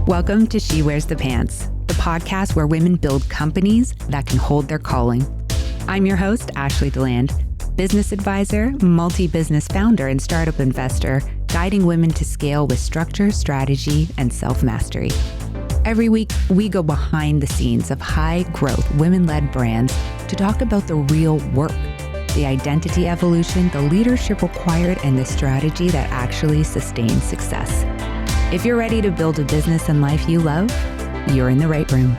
Welcome to She Wears the Pants, the podcast where women build companies that can hold their calling. I'm your host, Ashley Deland, business advisor, multi-business founder, and startup investor, guiding women to scale with structure, strategy, and self-mastery. Every week, we go behind the scenes of high-growth, women-led brands to talk about the real work, the identity evolution, the leadership required, and the strategy that actually sustains success. If you're ready to build a business and life you love, you're in the right room.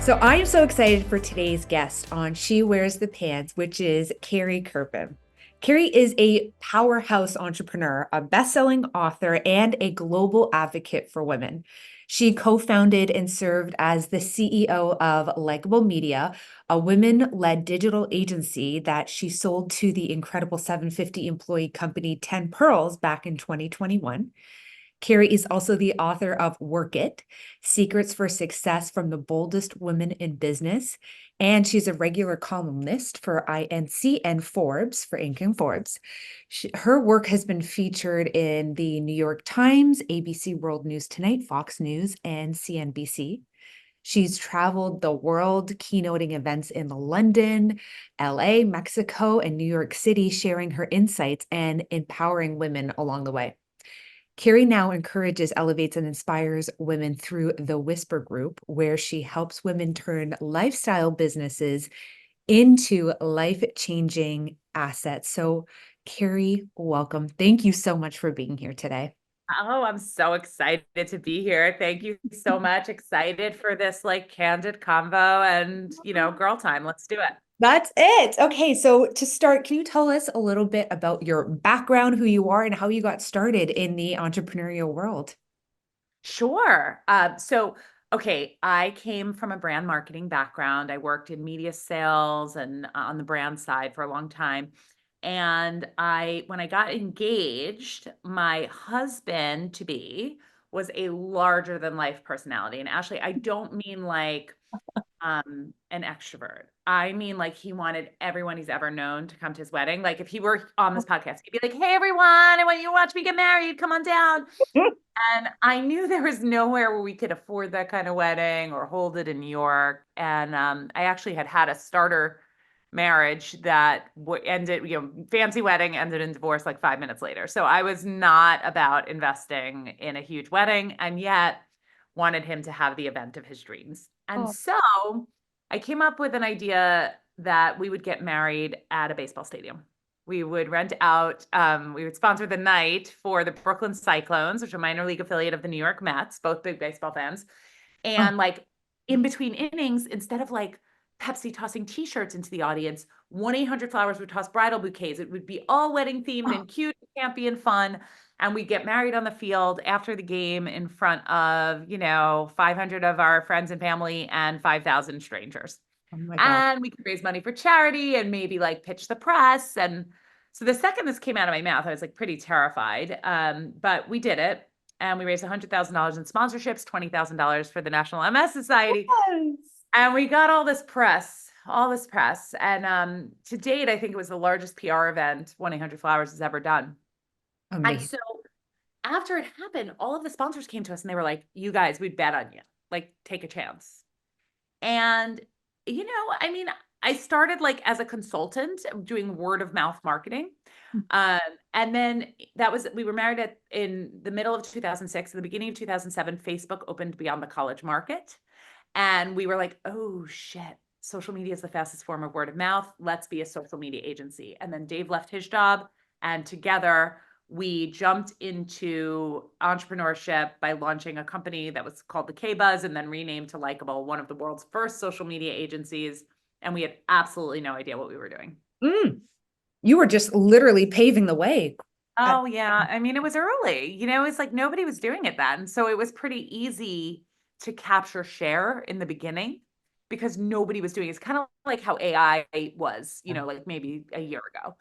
So I am so excited for today's guest on She Wears the Pants, which is Carrie Kerpen. Carrie is a powerhouse entrepreneur, a best-selling author, and a global advocate for women. She co-founded and served as the CEO of Likeable Media, a women-led digital agency that she sold to the incredible 750-employee company 10 Pearls back in 2021. Carrie is also the author of Work It, Secrets for Success from the Boldest Women in Business. And she's a regular columnist for INC and Forbes, for Inc. and Forbes. Her work has been featured in the New York Times, ABC World News Tonight, Fox News, and CNBC. She's traveled the world, keynoting events in London, LA, Mexico, and New York City, sharing her insights and empowering women along the way. Carrie now encourages, elevates, and inspires women through the Whisper Group, where she helps women turn lifestyle businesses into life-changing assets. So, Carrie, welcome. Thank you so much for being here today. Oh, I'm so excited to be here. Thank you so much. Excited for this candid convo and, girl time. Let's do it. That's it. Okay, so to start, can you tell us a little bit about your background, who you are, and how you got started in the entrepreneurial world? Sure. Okay, I came from a brand marketing background. I worked in media sales and on the brand side for a long time. And when I got engaged, my husband to be was a larger than life personality. And Ashley, I don't mean an extrovert. I mean, he wanted everyone he's ever known to come to his wedding. Like if he were on this podcast, he'd be like, "Hey everyone, I want you to watch me get married. Come on down." And I knew there was nowhere where we could afford that kind of wedding or hold it in New York. And I actually had a starter marriage that ended, fancy wedding ended in divorce 5 minutes later. So I was not about investing in a huge wedding, and yet wanted him to have the event of his dreams. And so I came up with an idea that we would get married at a baseball stadium. We would rent out, we would sponsor the night for the Brooklyn Cyclones, which are a minor league affiliate of the New York Mets, both big baseball fans. And in between innings, instead of Pepsi tossing t-shirts into the audience, 1-800-Flowers would toss bridal bouquets. It would be all wedding themed and cute, campy, and fun. And we'd get married on the field after the game in front of, 500 of our friends and family and 5,000 strangers. Oh my God. And we could raise money for charity and maybe pitch the press. And so the second this came out of my mouth, I was pretty terrified. But we did it. And we raised $100,000 in sponsorships, $20,000 for the National MS Society. Yes. And we got all this press. And to date, I think it was the largest PR event 1-800-Flowers has ever done. Amazing. And so after it happened, all of the sponsors came to us and they were like, "You guys, we'd bet on you. Take a chance." And, I started as a consultant doing word of mouth marketing. And then we were married in the middle of 2006. In the beginning of 2007, Facebook opened beyond the college market. And we were like, "Oh shit, social media is the fastest form of word of mouth. Let's be a social media agency." And then Dave left his job, and together we jumped into entrepreneurship by launching a company that was called the K-Buzz and then renamed to Likeable, one of the world's first social media agencies. And we had absolutely no idea what we were doing. You were just literally paving the way. Oh yeah. It was early, it's nobody was doing it then. So it was pretty easy to capture share in the beginning because nobody was doing it. It's kind of like how AI was, maybe a year ago.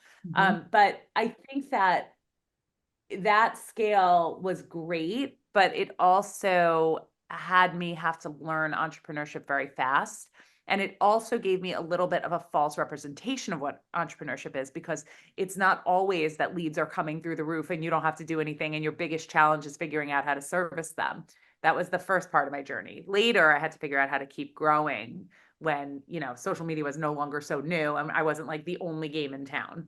But I think that scale was great, but it also had me have to learn entrepreneurship very fast. And it also gave me a little bit of a false representation of what entrepreneurship is, because it's not always that leads are coming through the roof and you don't have to do anything. And your biggest challenge is figuring out how to service them. That was the first part of my journey. Later, I had to figure out how to keep growing when, social media was no longer so new. I wasn't like the only game in town.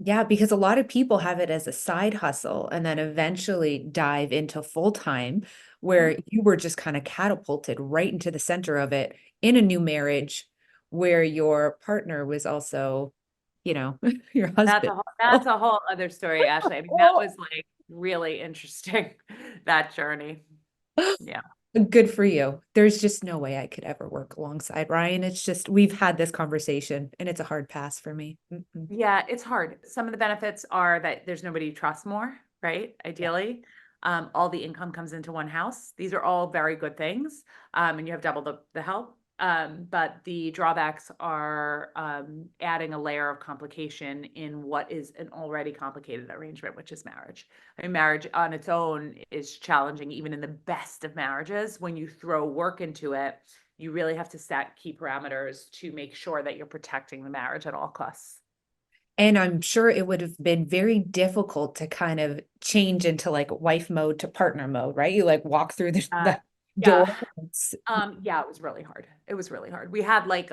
Yeah, because a lot of people have it as a side hustle and then eventually dive into full time, where you were just kind of catapulted right into the center of it in a new marriage where your partner was also, your That's husband. a whole, that's a whole other story, Ashley. I mean, that was like really interesting, that journey. Yeah. Good for you. There's just no way I could ever work alongside Ryan. It's just, we've had this conversation and it's a hard pass for me. Mm-mm. Yeah, it's hard. Some of the benefits are that there's nobody you trust more, right? Yeah. Ideally. All the income comes into one house. These are all very good things. And you have double the help. But the drawbacks are adding a layer of complication in what is an already complicated arrangement, which is marriage. I mean, marriage on its own is challenging, even in the best of marriages. When you throw work into it, you really have to set key parameters to make sure that you're protecting the marriage at all costs. And I'm sure it would have been very difficult to kind of change into like wife mode to partner mode, right? You like walk through the Yeah. door. It's, Yeah, it was really hard. It was really hard. We had like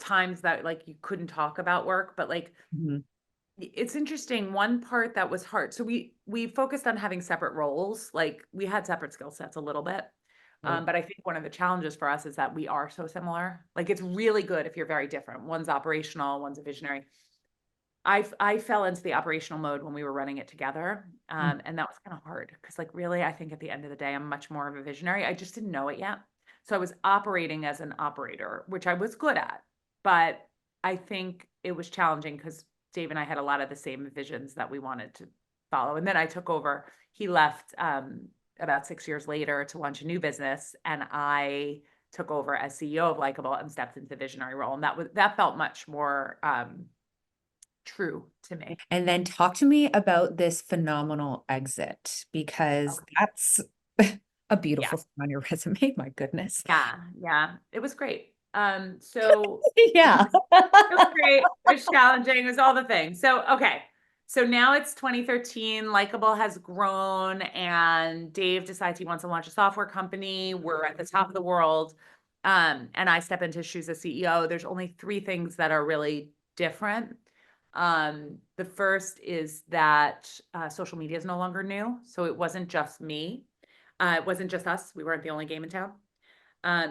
times that like you couldn't talk about work, but like Mhm. it's interesting. One part that was hard. So we focused on having separate roles. Like we had separate skill sets a little bit. Right. But I think one of the challenges for us is that we are so similar. Like it's really good if you're very different. One's operational, one's a visionary. I fell into the operational mode when we were running it together. Mm. And that was kind of hard because like really, I think at the end of the day, I'm much more of a visionary. I just didn't know it yet. So I was operating as an operator, which I was good at. But I think it was challenging because Dave and I had a lot of the same visions that we wanted to follow. And then I took over. He left about 6 years later to launch a new business. And I took over as CEO of Likeable and stepped into the visionary role. And that felt much more true to me. And then talk to me about this phenomenal exit, because Okay. that's a Yeah. beautiful thing on your resume. My goodness. Yeah. Yeah. It was great. So Yeah. it was great. It was challenging. It was all the things. So, okay. So now it's 2013. Likeable has grown, and Dave decides he wants to launch a software company. We're at the top of the world. And I step into his shoes as CEO. There's only three things that are really different. The first is that social media is no longer new. So it wasn't just me. It wasn't just us. We weren't the only game in town.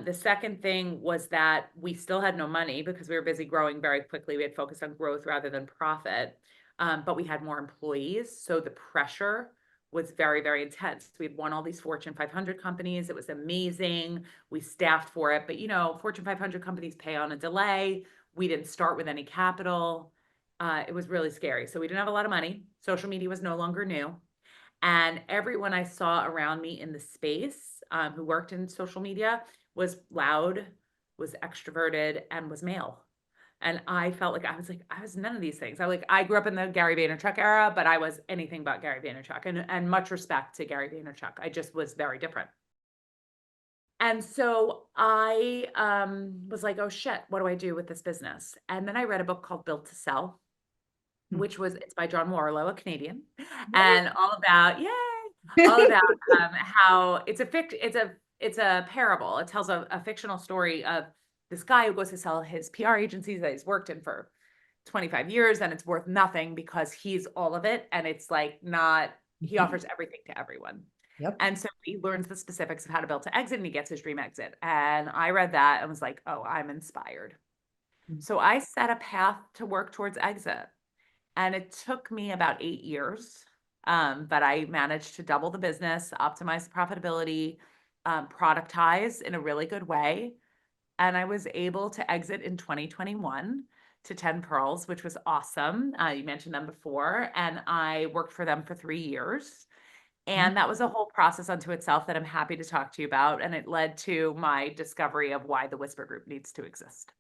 The second thing was that we still had no money because we were busy growing very quickly. We had focused on growth rather than profit, but we had more employees. So the pressure was very, very intense. We had won all these Fortune 500 companies. It was amazing. We staffed for it. But, Fortune 500 companies pay on a delay. We didn't start with any capital. It was really scary. So we didn't have a lot of money. Social media was no longer new. And everyone I saw around me in the space who worked in social media was loud, was extroverted, and was male. And I felt like I was none of these things. I grew up in the Gary Vaynerchuk era, but I was anything but Gary Vaynerchuk, and much respect to Gary Vaynerchuk. I just was very different. And so I was like, oh shit, what do I do with this business? And then I read a book called Built to Sell, it's by John Warlow, a Canadian, and all about how it's a parable. It tells a fictional story of this guy who goes to sell his PR agencies that he's worked in for 25 years, and it's worth nothing because he's all of it, and it's like not he offers everything to everyone. Yep. And so he learns the specifics of how to build to exit, and he gets his dream exit. And I read that and was like, oh, I'm inspired. So I set a path to work towards exit. And it took me about 8 years, but I managed to double the business, optimize the profitability, productize in a really good way. And I was able to exit in 2021 to 10 Pearls, which was awesome. You mentioned them before, and I worked for them for 3 years. And that was a whole process unto itself that I'm happy to talk to you about. And it led to my discovery of why the Whisper Group needs to exist.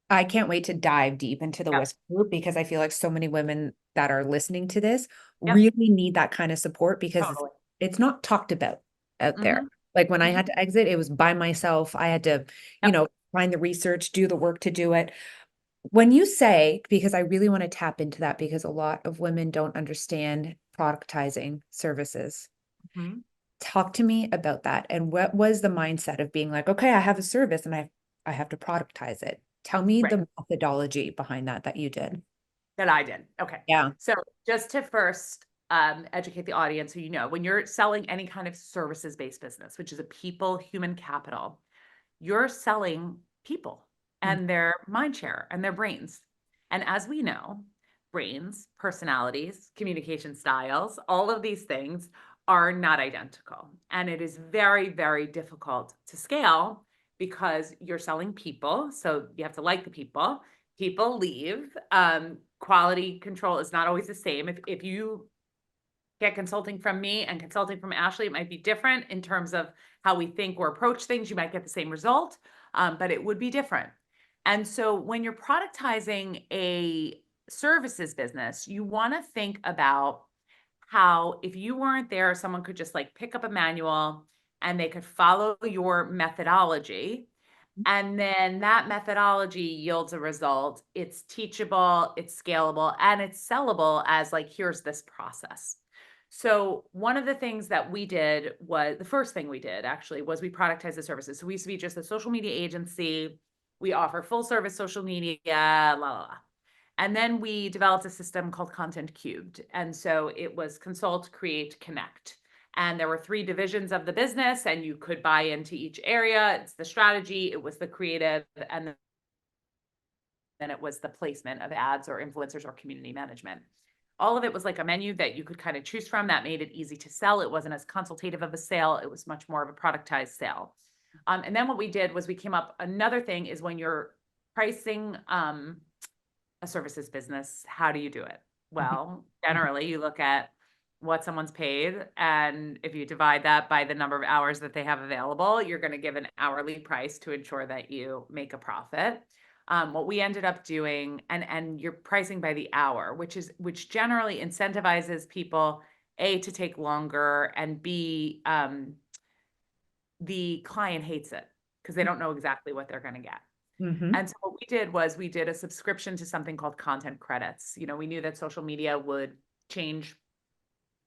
I can't wait to dive deep into the Yeah, Whisper Group, because I feel like so many women that are listening to this yep, really need that kind of support, because totally. it's not talked about out there. Hmm. Like when I Hmm. had to exit, it was by myself. I had to, Yep. find the research, do the work to do it. When you say, because I really want to tap into that because a lot of women don't understand productizing services. Mhm. Talk to me about that. And what was the mindset of being like, okay, I have a service and I have to productize it. Tell me Right. the methodology behind that you did. That I did. Okay. Yeah. So just to first educate the audience, so when you're selling any kind of services-based business, which is a people, human capital, you're selling people Mm. and their mind share and their brains. And as we know, brains, personalities, communication styles, all of these things are not identical. And it is very, very difficult to scale because you're selling people. So you have to like the people. People leave. Quality control is not always the same. If you get consulting from me and consulting from Ashley, it might be different in terms of how we think or approach things. You might get the same result, but it would be different. And so when you're productizing a services business, you want to think about how if you weren't there, someone could just like pick up a manual and they could follow your methodology. And then that methodology yields a result. It's teachable, it's scalable, and it's sellable as like, here's this process. So one of the things that we did was the first thing we did actually was we productized the services. So we used to be just a social media agency. We offer full service social media, la la la. And then we developed a system called Content Cubed. And so it was consult, create, connect. And there were 3 divisions of the business, and you could buy into each area. It's the strategy, it was the creative, and then it was the placement of ads or influencers or community management. All of it was like a menu that you could kind of choose from that made it easy to sell. It wasn't as consultative of a sale. It was much more of a productized sale. And then what we did was we came up, another thing is when you're pricing a services business, how do you do it? Mhm. Well, Mhm. generally you look at what someone's paid, and if you divide that by the number of hours that they have available, you're going to give an hourly price to ensure that you make a profit. What we ended up doing, and you're pricing by the hour, which generally incentivizes people A, to take longer, and B, the client hates it because they don't know exactly what they're going to get. Mhm. And so what we did was we did a subscription to something called content credits. We knew that social media would change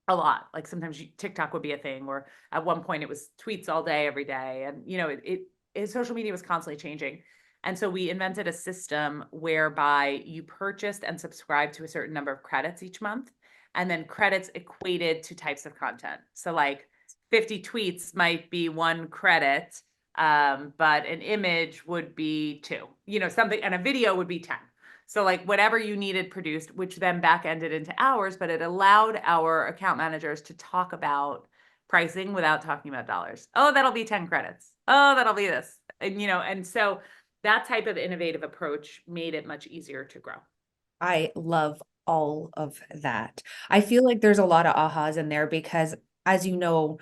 a lot. Like sometimes TikTok would be a thing, or at one point it was tweets all day, every day. And, social media was constantly changing. And so we invented a system whereby you purchased and subscribed to a certain number of credits each month. And then credits equated to types of content. So like 50 tweets might be 1 credit, but an image would be 2, something, and a video would be 10. So like whatever you needed produced, which then back ended into hours, but it allowed our account managers to talk about pricing without talking about dollars. Oh, that'll be 10 credits. Oh, that'll be this. And so that type of innovative approach made it much easier to grow. I love all of that. I feel like there's a lot of ahas in there because, as you know,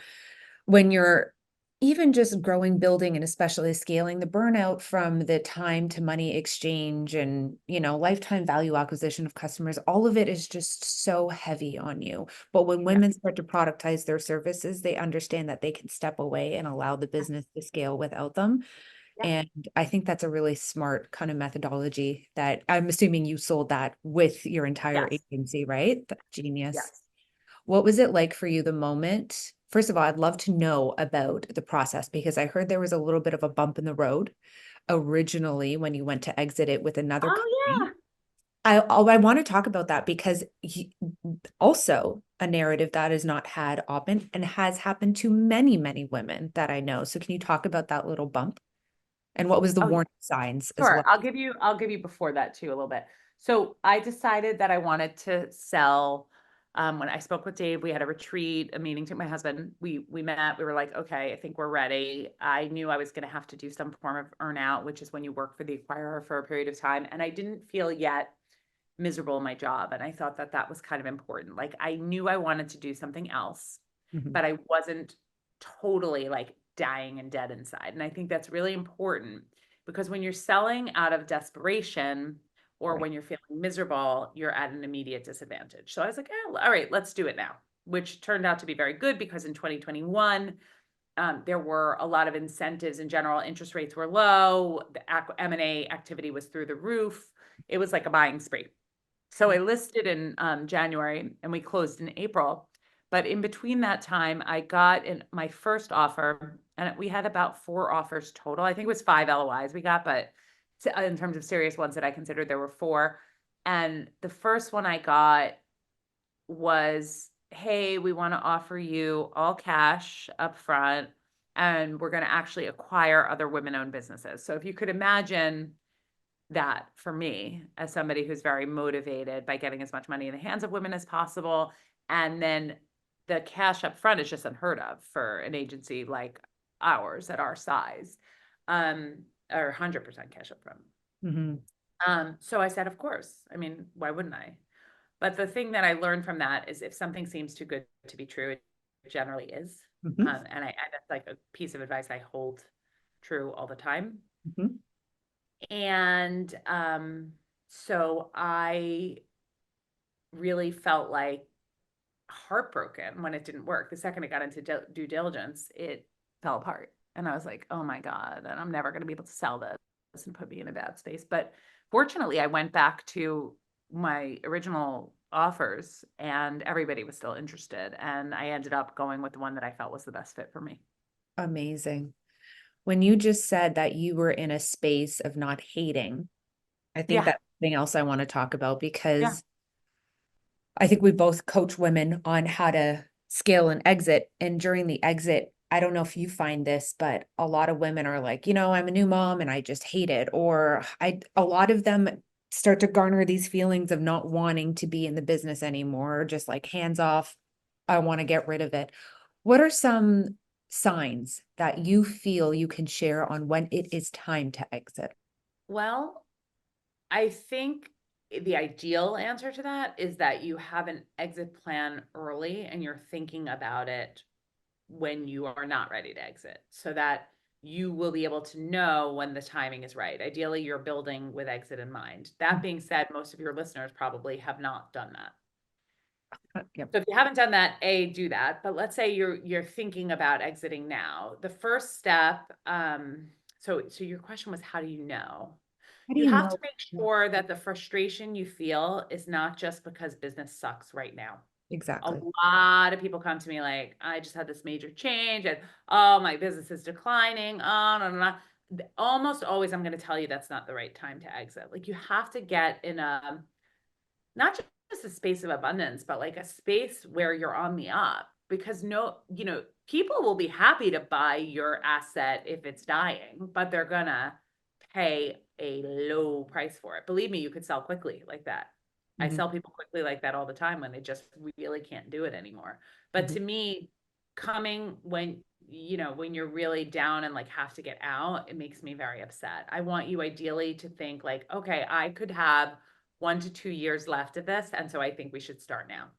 when you're even just growing, building, and especially scaling, the burnout from the time to money exchange and, lifetime value acquisition of customers, all of it is just so heavy on you. But when Yeah. women start to productize their services, they understand that they can step away and allow the business to scale without them. Yeah. And I think that's a really smart kind of methodology that I'm assuming you sold that with your entire Yes. agency, right? Genius. Yes. What was it like for you the moment? First of all, I'd love to know about the process because I heard there was a little bit of a bump in the road originally when you went to exit it with another Oh, company. yeah. I want to talk about that because also a narrative that has not had open and has happened to many, many women that I know. So can you talk about that little bump and what was the Oh, warning signs as sure. well? I'll give you before that too a little bit. So I decided that I wanted to sell. When I spoke with Dave, we had a retreat, a meeting to my husband. We met, we were like, okay, I think we're ready. I knew I was going to have to do some form of earn out, which is when you work for the acquirer for a period of time. And I didn't feel yet miserable in my job. And I thought that that was kind of important. Like I knew I wanted to do something else, Mhm. but I wasn't totally like dying and dead inside. And I think that's really important because when you're selling out of desperation or Right. when you're feeling miserable, you're at an immediate disadvantage. So I was like, all right, let's do it now, which turned out to be very good because in 2021, there were a lot of incentives in general. Interest rates were low. The M&A activity was through the roof. It was like a buying spree. So I listed in January and we closed in April. But in between that time, I got my first offer, and we had about 4 offers total. I think it was 5 LOIs we got, but in terms of serious ones that I considered, there were 4. And the first one I got was, hey, we want to offer you all cash up front, and we're going to actually acquire other women-owned businesses. So if you could imagine that for me, as somebody who's very motivated by getting as much money in the hands of women as possible, and then the cash up front is just unheard of for an agency like ours at our size, or 100% cash up front. So I said, of course. I mean, why wouldn't I? But the thing that I learned from that is if something seems too good to be true, it generally is. And that's like a piece of advice I hold true all the time. And so I really felt like heartbroken when it didn't work. The second it got into due diligence, it fell apart. And I was like, oh my God, and I'm never going to be able to sell this and put me in a bad space. But fortunately, I went back to my original offers and everybody was still interested. And I ended up going with the one that I felt was the best fit for me. Amazing. When you just said that you were in a space of not hating, I think that's something else I want to talk about, because I think we both coach women on how to scale and exit. And during the exit, I don't know if you find this, but a lot of women are like, I'm a new mom and I just hate it. Or a lot of them start to garner these feelings of not wanting to be in the business anymore, just like hands off. I want to get rid of it. What are some signs that you feel you can share on when it is time to exit? Well, I think the ideal answer to that is that you have an exit plan early and you're thinking about it when you are not ready to exit, so that you will be able to know when the timing is right. Ideally, you're building with exit in mind. That being said, most of your listeners probably have not done that. Yep. So if you haven't done that, do that. But let's say you're thinking about exiting now. The first step, so your question was, how do you know? How do You you have know? to make sure that the frustration you feel is not just because business sucks right now. A Exactly. lot of people come to me like, I just had this major change and oh, my business is declining. Oh, no, no, no. Almost always I'm going to tell you that's not the right time to exit. Like you have to get in a, not just a space of abundance, but like a space where you're on the up, because people will be happy to buy your asset if it's dying, but they're gonna pay a low price for it. Believe me, you could sell quickly like that. I sell people quickly like that all the time when they just really can't do it anymore. But to me, coming when you're really down and like have to get out, it makes me very upset. I want you ideally to think like, okay, I could have 1 to 2 years left of this. And so I think we should start now.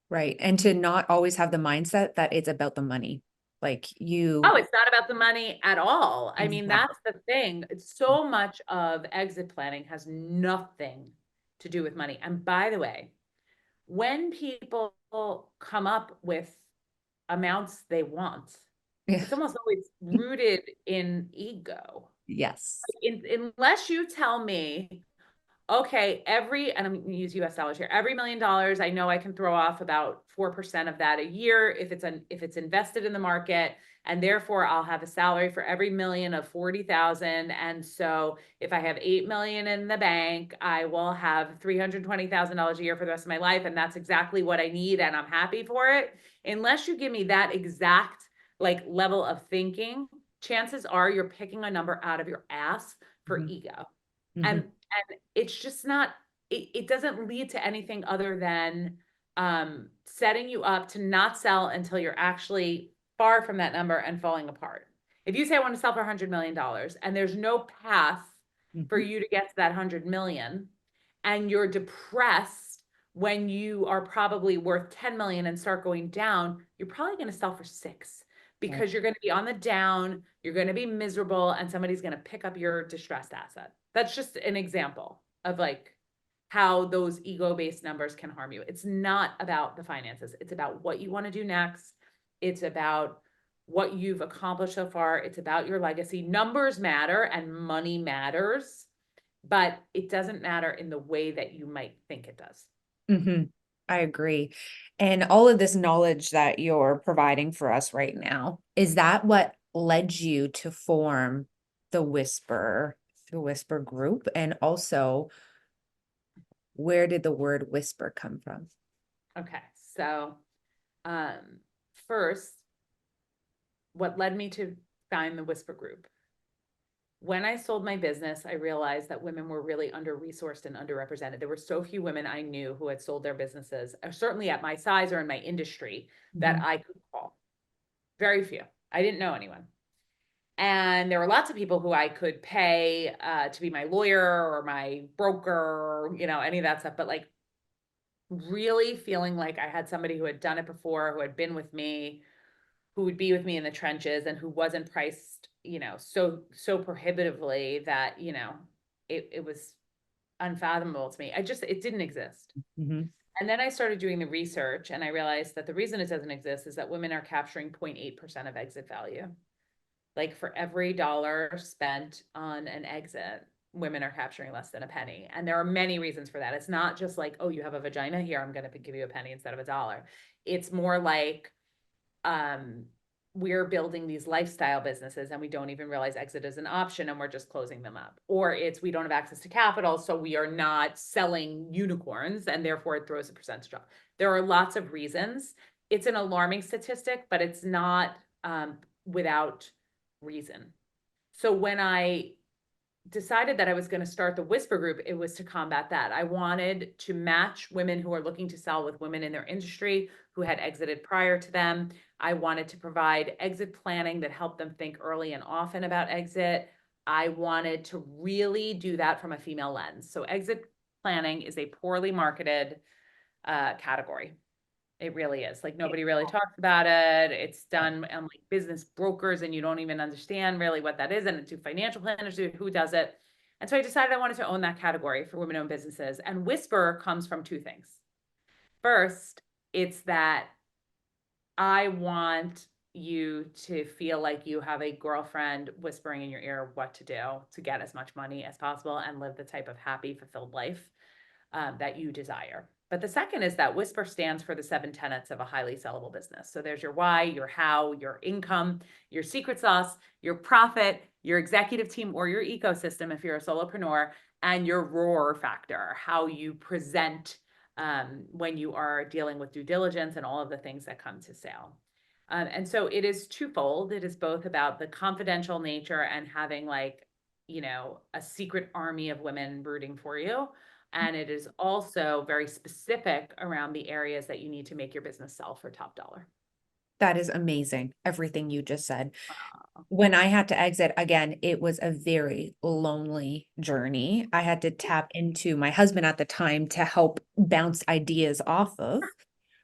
Right. And to not always have the mindset that it's about the money. Like Oh, it's not about the money at all. I mean, Exactly. that's the thing. So much of exit planning has nothing to do with money. And by the way, when people come up with amounts they want, it's almost always rooted in ego. Yes. Unless you tell me, okay, and I'm going to use US dollars here, every $1 million, I know I can throw off about 4% of that a year if it's invested in the market, and therefore I'll have a salary for every million of 40,000. And so if I have 8 million in the bank, I will have $320,000 a year for the rest of my life. And that's exactly what I need. And I'm happy for it. Unless you give me that exact like level of thinking, chances are you're picking a number out of your ass for ego. And it's just not, it doesn't lead to anything other than setting you up to not sell until you're actually far from that number and falling apart. If you say I want to sell for $100 million and there's no path for you to get to that 100 million, and you're depressed when you are probably worth 10 million and start going down, you're probably going to sell for 6, because you're going to be on the down, you're going to be miserable, and somebody's going to pick up your distressed asset. That's just an example of like how those ego-based numbers can harm you. It's not about the finances. It's about what you want to do next. It's about what you've accomplished so far. It's about your legacy. Numbers matter and money matters, but it doesn't matter in the way that you might think it does. Hmm. I agree. And all of this knowledge that you're providing for us right now, is that what led you to form the Whisper group? And also, where did the word whisper come from? Okay. So, um, first, what led me to find the Whisper group? When I sold my business, I realized that women were really under-resourced and underrepresented. There were so few women I knew who had sold their businesses, certainly at my size or in my industry, that Mhm. I could call. Very few. I didn't know anyone. And there were lots of people who I could pay to be my lawyer or my broker, any of that stuff. But like really feeling like I had somebody who had done it before, who had been with me, who would be with me in the trenches and who wasn't priced, so prohibitively that, it was unfathomable to me. It didn't exist. Mhm. And then I started doing the research and I realized that the reason it doesn't exist is that women are capturing 0.8% of exit value. Like for every dollar spent on an exit, women are capturing less than a penny. And there are many reasons for that. It's not just like, oh, you have a vagina here, I'm going to give you a penny instead of a dollar. It's more like um, we're building these lifestyle businesses and we don't even realize exit is an option and we're just closing them up. Or it's we don't have access to capital, so we are not selling unicorns and therefore it throws a percentage off. There are lots of reasons. It's an alarming statistic, but it's not without reason. So when I decided that I was going to start the Whisper group, it was to combat that. I wanted to match women who are looking to sell with women in their industry who had exited prior to them. I wanted to provide exit planning that helped them think early and often about exit. I wanted to really do that from a female lens. So exit planning is a poorly marketed category. It really is. Like nobody really talks about it. It's done on like business brokers and you don't even understand really what that is. And to financial planners, who does it. And so I decided I wanted to own that category for women-owned businesses. And Whisper comes from two things. First, it's that I want you to feel like you have a girlfriend whispering in your ear what to do to get as much money as possible and live the type of happy, fulfilled life that you desire. But the second is that Whisper stands for the 7 tenets of a highly sellable business. So there's your why, your how, your income, your secret sauce, your profit, your executive team or your ecosystem if you're a solopreneur, and your roar factor, how you present when you are dealing with due diligence and all of the things that come to sale. And so it is twofold. It is both about the confidential nature and having like, a secret army of women rooting for you. And it is also very specific around the areas that you need to make your business sell for top dollar. That is amazing, everything you just said. When I had to exit, again, it was a very lonely journey. I had to tap into my husband at the time to help bounce ideas off of.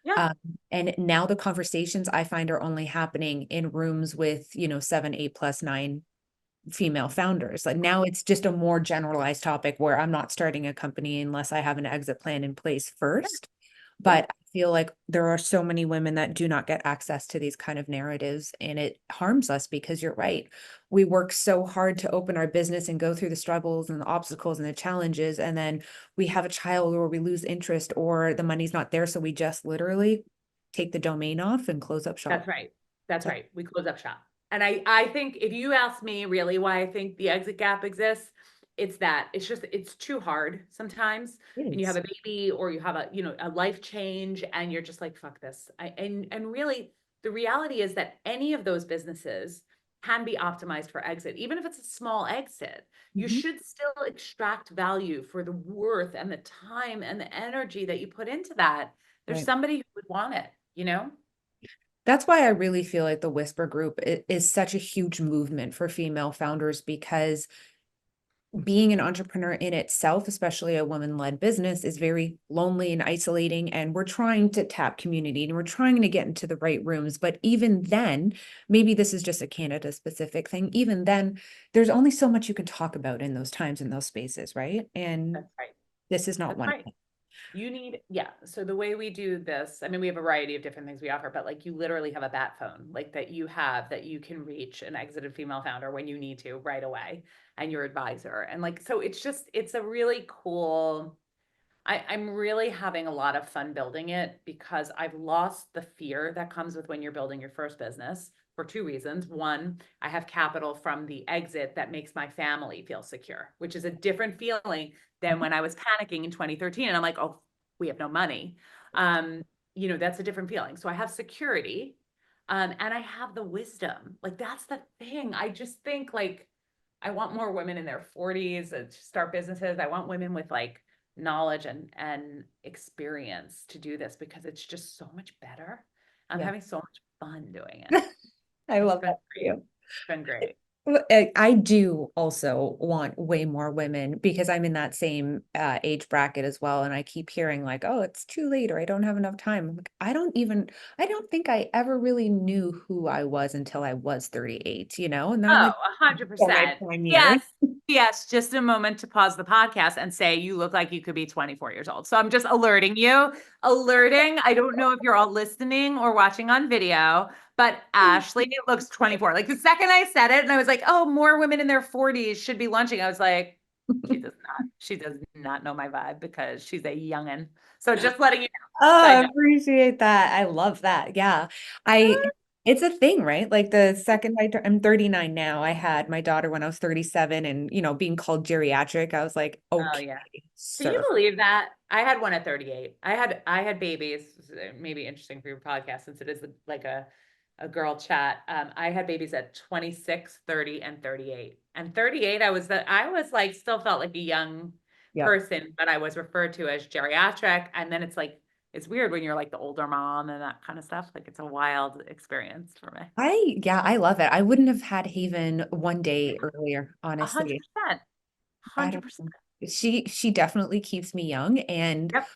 Yeah, Um, and now the conversations I find are only happening in rooms with, 7, 8 plus 9 female founders. Like now it's just a more generalized topic where I'm not starting a company unless I have an exit plan in place first. yeah, But I feel like there are so many women that do not get access to these kind of narratives, and it harms us because you're right. We work so hard to open our business and go through the struggles and the obstacles and the challenges, and then we have a child or we lose interest or the money's not there. So we just literally take the domain off and close up shop. that's right. That's So right. We close up shop. And I think if you ask me really why I think the exit gap exists, it's that it's too hard sometimes. it And you have is. a baby or you have a life change and you're just like, fuck this. And really the reality is that any of those businesses can be optimized for exit. Even if it's a small exit, you Mhm. should still extract value for the worth and the time and the energy that you put into that. There's Right. somebody who would want it, you know? That's why I really feel like the Whisper Group is such a huge movement for female founders because being an entrepreneur in itself, especially a woman-led business, is very lonely and isolating. And we're trying to tap community and we're trying to get into the right rooms. But even then, maybe this is just a Canada specific thing. Even then, there's only so much you can talk about in those times in those spaces, right? And That's right. this is not That's one of right. them. You need, yeah. So the way we do this, I mean, we have a variety of different things we offer, but like you literally have a bat phone, like that you have that you can reach an exited female founder when you need to right away and your advisor. And like, so it's just, it's a really cool, I'm really having a lot of fun building it because I've lost the fear that comes with when you're building your first business for two reasons. One, I have capital from the exit that makes my family feel secure, which is a different feeling than when I was panicking in 2013 and I'm like, oh, we have no money. Um, that's a different feeling. So I have security, and I have the wisdom. Like that's the thing. I just think like I want more women in their 40s to start businesses. I want women with like knowledge and experience to do this because it's just so much better. I'm Yeah. having so much fun doing it. I It's love been that for great. you. It's been great. Well, I do also want way more women because I'm in that same age bracket as well. And I keep hearing like, oh, it's too late or I don't have enough time. I'm like, I don't think I ever really knew who I was until I was 38, And then I'm Oh, like, oh, my 100%. prime years. Yes. Yes. Just a moment to pause the podcast and say you look like you could be 24 years old. So I'm just alerting you, alerting. I don't know if you're all listening or watching on video, but Ashley looks 24. Like the second I said it and I was like, oh, more women in their 40s should be launching. I was like, she does not know my vibe because she's a youngin'. So just letting you Oh, know. I Side appreciate that. I love that. Yeah. note. It's a thing, right? Like the second I'm 39 now. I had my daughter when I was 37 and, being called geriatric, I was like, Oh okay, yeah. Can you sir. believe that? I had one at 38. I had babies. Maybe interesting for your podcast since it is like a girl chat. I had babies at 26, 30, and 38. And 38, I was like still felt like a young Yep. person, but I was referred to as geriatric. And then it's like it's weird when you're like the older mom and that kind of stuff. Like it's a wild experience for me. Yeah, I love it. I wouldn't have had Haven one day earlier, A hundred honestly. percent. I Hundred don't percent. know. She definitely keeps me young and Yep.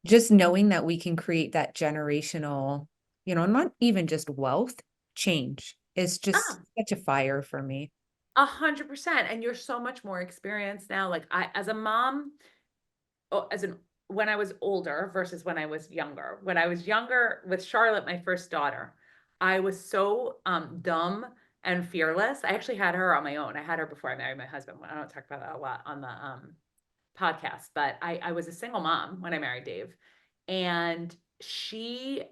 just knowing that we can create that generational, not even just wealth change is just Ah, such a fire for me. 100%. And you're so much more experienced now. Like as a mom, oh, when I was older versus when I was younger. When I was younger with Charlotte, my first daughter, I was so dumb and fearless. I actually had her on my own. I had her before I married my husband. I don't talk about that a lot on the podcast, but I was a single mom when I married Dave. And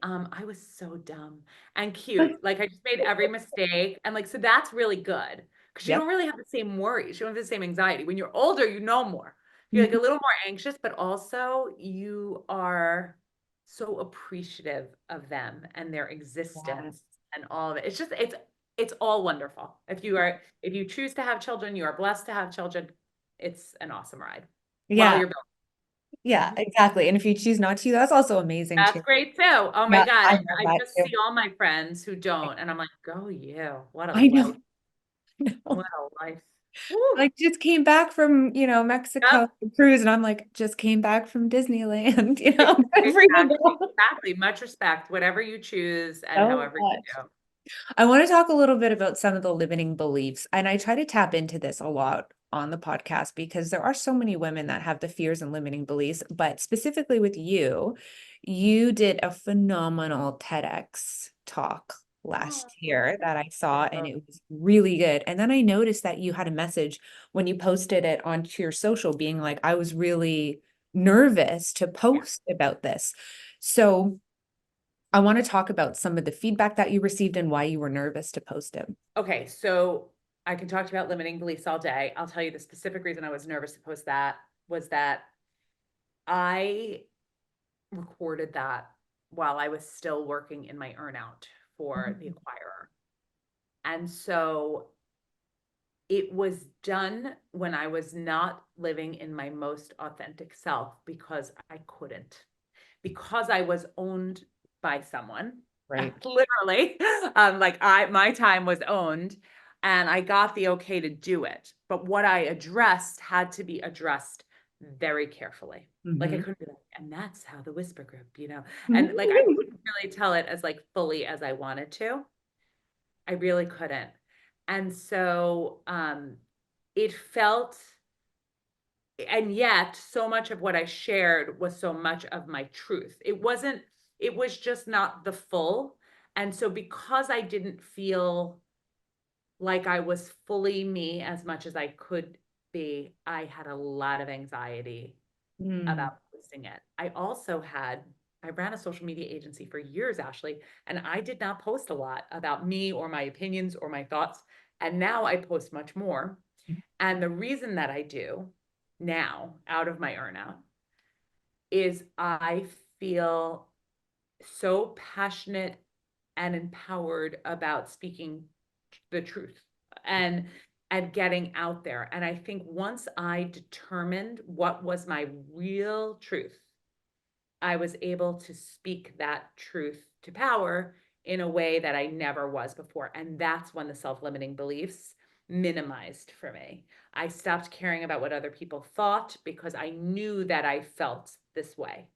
I was so dumb and cute. Like I just made every mistake. And like, so that's really good because you Yep. don't really have the same worries. You don't have the same anxiety. When you're older, you know more. You're like a Mhm. little more anxious, but also you are so appreciative of them and their Yes. existence and all of it. It's all wonderful. If you choose to have children, you are blessed to have children. It's an awesome ride while Yeah. you're Yeah, building. exactly. And if you choose not to, that's also amazing That's too. great too. Oh my Yeah, God. I I, love I that just too. see all my friends who don't, and I'm like, go you. What a I know. life. No. What a life. Woo. Like just came back from, Mexico Yep. cruise and I'm like, just came back from Disneyland, Good for you, Exactly. girl. Exactly. Much respect, whatever you choose and So however you much. do. I want to talk a little bit about some of the limiting beliefs. And I try to tap into this a lot on the podcast because there are so many women that have the fears and limiting beliefs. But specifically with you, you did a phenomenal TEDx talk last Oh, year thank that I saw, and you. it was really good. And then I noticed that you had a message when you posted it onto your social, being like, I was really nervous to Yeah. post about this. So, I want to talk about some of the feedback that you received and why you were nervous to post it. Okay. So I can talk to you about limiting beliefs all day. I'll tell you the specific reason I was nervous to post that was that I recorded that while I was still working in my earnout for the Mhm. acquirer. And so it was done when I was not living in my most authentic self because I couldn't, because I was owned by someone, Right. literally. Like my time was owned and I got the okay to do it. But what I addressed had to be addressed very carefully. Like I Hmm. couldn't be like, and that's how the whisper group. And like I Mhm. couldn't really tell it as like fully as I wanted to. I really couldn't. And so it felt and yet so much of what I shared was so much of my truth. It was just not the full. And so because I didn't feel like I was fully me as much as I could be, I had a lot of anxiety Mm. about posting it. I ran a social media agency for years, Ashley, and I did not post a lot about me or my opinions or my thoughts. And now I post much more. And the reason that I do now, out of my earnout, is I feel so passionate and empowered about speaking the truth and getting out there. And I think once I determined what was my real truth, I was able to speak that truth to power in a way that I never was before. And that's when the self-limiting beliefs minimized for me. I stopped caring about what other people thought because I knew that I felt this way.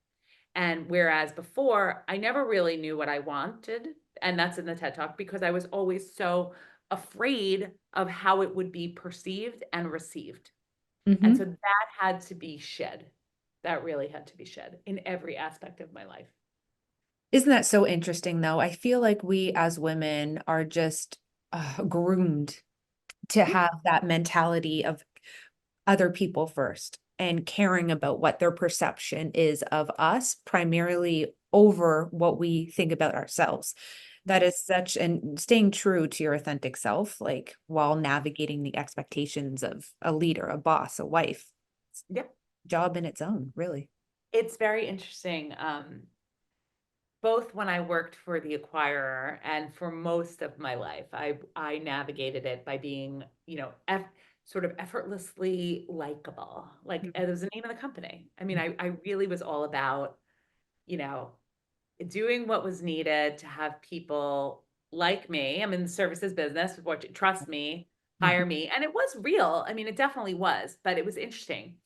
And whereas before, I never really knew what I wanted. And that's in the TED Talk because I was always so afraid of how it would be perceived and received. And Hmm. so that had to be shed. That really had to be shed in every aspect of my life. Isn't that so interesting, though? I feel like we as women are just groomed to Yeah. have that mentality of other people first and caring about what their perception is of us, primarily over what we think about ourselves. That is such, and staying true to your authentic self, like while navigating the expectations of a leader, a boss, a wife, Yep. job in its own, really. It's very interesting. Both when I worked for the acquirer and for most of my life, I navigated it by being, sort of effortlessly likable. Like it was the name of the company. I mean, I really was all about, you know, doing what was needed to have people like me. I'm in the services business, what trust me, hire Mhm. me. And it was real. I mean, it definitely was, but it was interesting.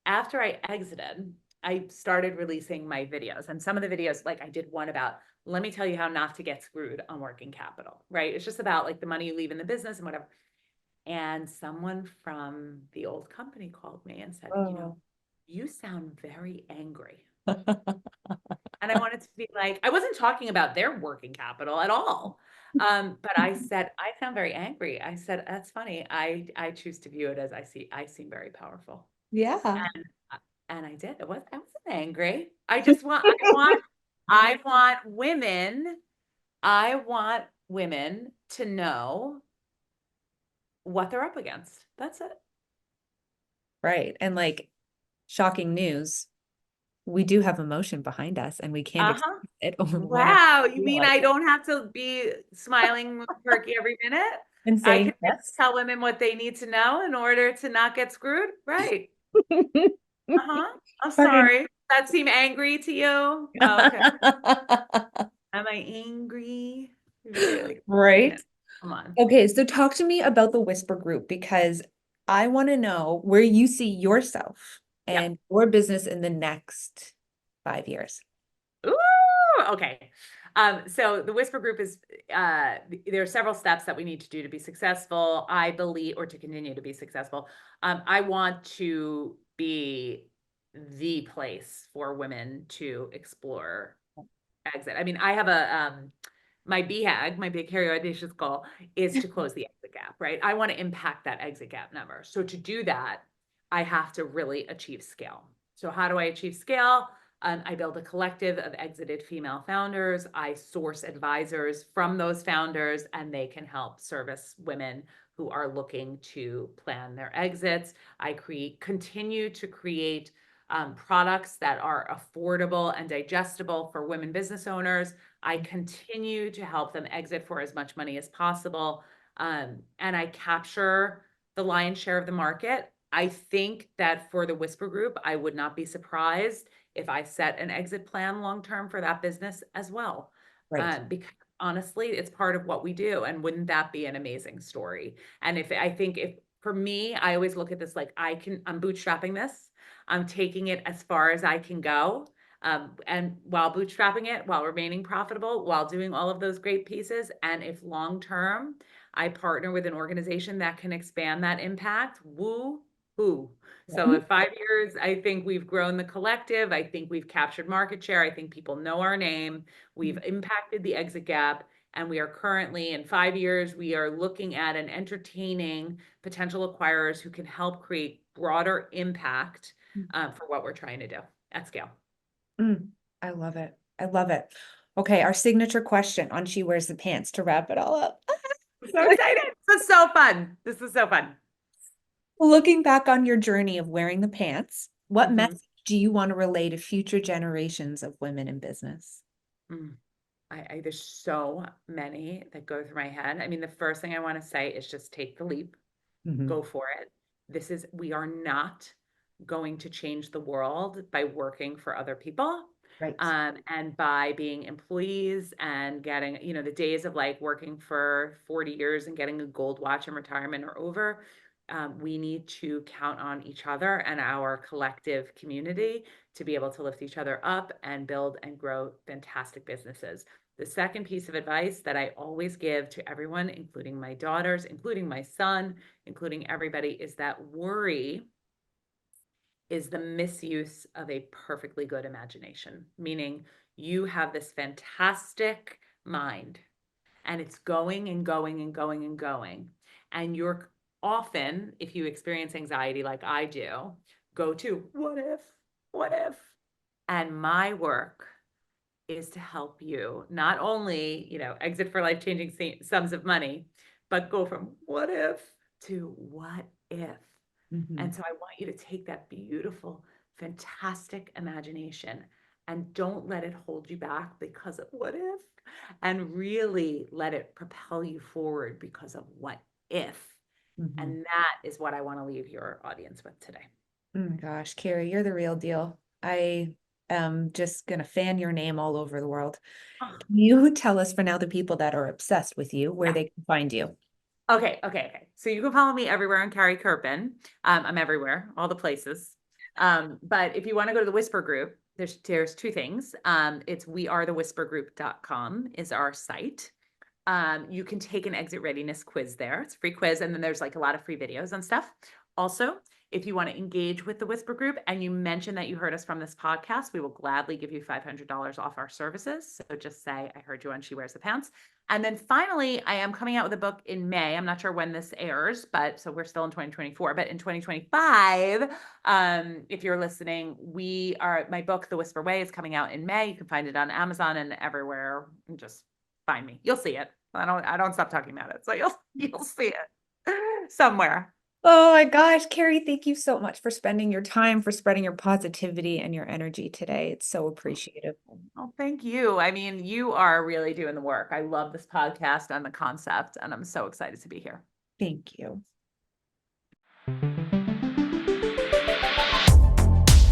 After I exited, I started releasing my videos. And some of the videos, like I did one about, let me tell you how not to get screwed on working capital, right? It's just about like the money you leave in the business and whatever. And someone from the old company called me and said, Oh. you sound very angry. And I wanted to be like, I wasn't talking about their working capital at all. But I said, I sound very angry. I said, that's funny. I choose to view it as I seem very powerful. Yeah. And and I did. I wasn't angry. I want women, I want women to know what they're up against. That's it. Right. And like shocking news, we do have emotion behind us and we can't Uh-huh. express it or whenever Wow. You we feel mean like I it. don't have to be smiling perky every minute? And I saying can just yes. tell women what they need to know in order to not get screwed? Right. Uh-huh. I'm Pardon. sorry. That seem angry to you? Oh, okay. Am I angry? Really? Right. Come on. Okay, so talk to me about the Whisper Group because I want to know where you see yourself Yep. and your business in the next 5 years. Ooh, okay. So the Whisper Group is there are several steps that we need to do to be successful, I believe, or to continue to be successful. I want to be the place for women to explore exit. I mean, I have a my BHAG, my big hairy audacious goal is to close the exit gap, right? I want to impact that exit gap number. So to do that, I have to really achieve scale. So how do I achieve scale? I build a collective of exited female founders. I source advisors from those founders, and they can help service women who are looking to plan their exits. Continue to create products that are affordable and digestible for women business owners. I continue to help them exit for as much money as possible. And I capture the lion's share of the market. I think that for the Whisper Group, I would not be surprised if I set an exit plan long term for that business as well. Right. Because honestly, it's part of what we do. And wouldn't that be an amazing story? And if for me, I always look at this like I'm bootstrapping this. I'm taking it as far as I can go. And while bootstrapping it, while remaining profitable, while doing all of those great pieces. And if long term I partner with an organization that can expand that impact, woo, who. So in 5 years, I think we've grown the collective. I think we've captured market share. I think people know our name. We've impacted the exit gap. And we are currently, in 5 years, we are looking at and entertaining potential acquirers who can help create broader impact for what we're trying to do at scale. I love it. I love it. Okay, our signature question on She Wears the Pants to wrap it all up. I'm so excited. This is so fun. This is so fun. Looking back on your journey of wearing the pants, what Mhm. message do you want to relay to future generations of women in business? There's so many that go through my head. I mean, the first thing I want to say is just take the leap, go for it. We are not going to change the world by working for other people. Right. And by being employees and getting, the days of like working for 40 years and getting a gold watch in retirement are over. We need to count on each other and our collective community to be able to lift each other up and build and grow fantastic businesses. The second piece of advice that I always give to everyone, including my daughters, including my son, including everybody, is that worry is the misuse of a perfectly good imagination, meaning you have this fantastic mind and it's going and going and going and going. And you're often, if you experience anxiety like I do, go to what if, what if? And my work is to help you not only, exit for life-changing sums of money, but go from what if to what if. And so I want you to take that beautiful, fantastic imagination and don't let it hold you back because of what if, and really let it propel you forward because of what if. And that is what I want to leave your audience with today. Oh my gosh, Carrie, you're the real deal. I am just going to fan your name all over the world. Oh. Can you tell us, for now, the people that are obsessed with you, where they can find you? Okay. So you can follow me everywhere on Carrie Kirpin. I'm everywhere, all the places. But if you want to go to the Whisper Group, there's two things. It's wearethewhispergroup.com is our site. You can take an exit readiness quiz there. It's a free quiz. And then there's like a lot of free videos and stuff. Also, if you want to engage with the Whisper Group and you mention that you heard us from this podcast, we will gladly give you $500 off our services. So just say, I heard you on She Wears the Pants. And then finally, I am coming out with a book in May. I'm not sure when this airs, but so we're still in 2024, but in 2025, if you're listening, my book, The Whisper Way, is coming out in May. You can find it on Amazon and everywhere. Just find me. You'll see it. I don't stop talking about it. So you'll see it somewhere. Oh my gosh, Carrie, thank you so much for spending your time, for spreading your positivity and your energy today. It's so appreciative. Oh, thank you. I mean, you are really doing the work. I love this podcast and the concept, and I'm so excited to be here. Thank you.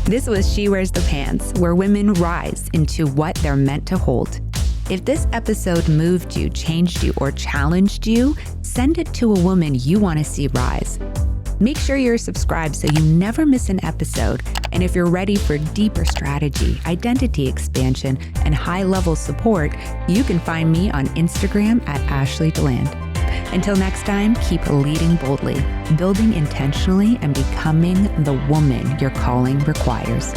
This was She Wears the Pants, where women rise into what they're meant to hold. If this episode moved you, changed you, or challenged you, send it to a woman you want to see rise. Make sure you're subscribed so you never miss an episode. And if you're ready for deeper strategy, identity expansion, and high-level support, you can find me on Instagram at Ashley Deland. Until next time, keep leading boldly, building intentionally, and becoming the woman your calling requires.